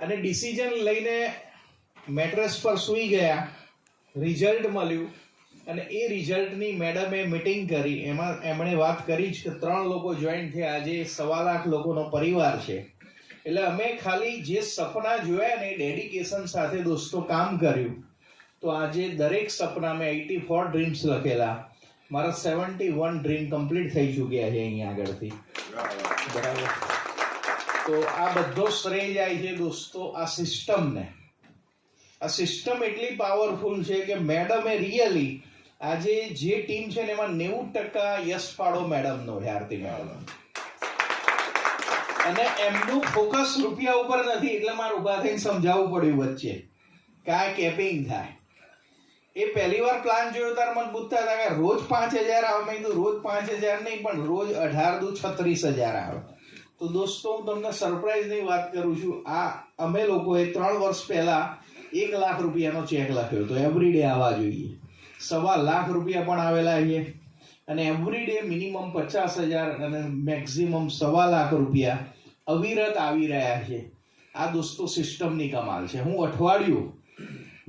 અને ડિસિઝન લઈને મેટ્રેસ પર સૂઈ ગયા, રિઝલ્ટ મળ્યું અને એ રિઝલ્ટની મેડમે મિટિંગ કરી. એમાં એમણે વાત કરી કે 3 લોકો જોઈન થયા, આજે 1.25 લાખ લોકોનો પરિવાર છે. એટલે અમે ખાલી જે સપના જોયા ને ડેડિકેશન સાથે દોસ્તો કામ કર્યું, તો આજે દરેક સપના મેં 84 ડ્રીમ્સ લખેલા, મારા 71 ડ્રીમ કમ્પ્લીટ થઈ ચૂક્યા છે અહીંયા આગળથી. બરાબર. તો આ બધો શ્રેય જાય છે દોસ્તો આ સિસ્ટમને. આ સિસ્ટમ એટલી પાવરફુલ છે કે મેડમે રિયલી આજે જે ટીમ છે ને એમાં 90% યશ ફાળો મેડમનો છે, આરતી મેડમ. અને એમનું ફોકસ રૂપિયા ઉપર નથી, એટલે મારે ઉભા થઈને સમજાવવું પડ્યું વચ્ચે કે આ કેપિંગ થાય. એ પહેલી વાર પ્લાન જોયો ત્યારે મને પૂછતા હતા કે રોજ 5,000 આવે. મેં કીધું રોજ 5,000 નહીં, પણ રોજ 18×36,000 આવે. તો દોસ્તો હું તમને સરપ્રાઈઝની વાત કરું છું. આ અમે લોકોએ 3 વર્ષ પહેલા 1 લાખ રૂપિયાનો ચેક લખ્યો તો એવરીડે આવવા જોઈએ. 1.25 લાખ રૂપિયા પણ આવેલા છે અને એવરીડે મિનિમમ 50,000 અને મેક્સિમમ 1.25 લાખ રૂપિયા અવિરત આવી રહ્યા છે. આ દોસ્તો સિસ્ટમની કમાલ છે. હું અઠવાડિયું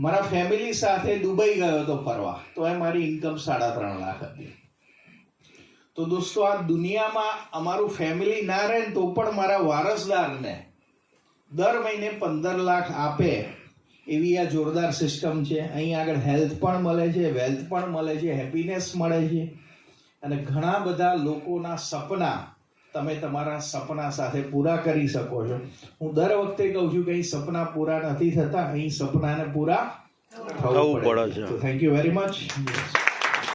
મારા ફેમિલી સાથે દુબઈ ગયો હતો ફરવા, તો એ મારી ઇન્કમ 3.5 લાખ હતી. તો દોસ્તો આ દુનિયામાં અમારું ફેમિલી ના રહે તો પણ મારા વારસદારને દર મહિને 15 લાખ આપે એવી આ જોરદાર સિસ્ટમ છે. અહીં આગળ હેલ્થ પણ મળે છે, વેલ્થ પણ મળે છે, હેપીનેસ મળે છે અને ઘણા બધા લોકોના સપના તમે તમારા સપના સાથે પૂરા કરી શકો છો. હું દર વખતે કહું છું કે અહીં સપના પૂરા નથી થતા, અહીં સપનાને પૂરા થવું પડે છે. Thank you very much.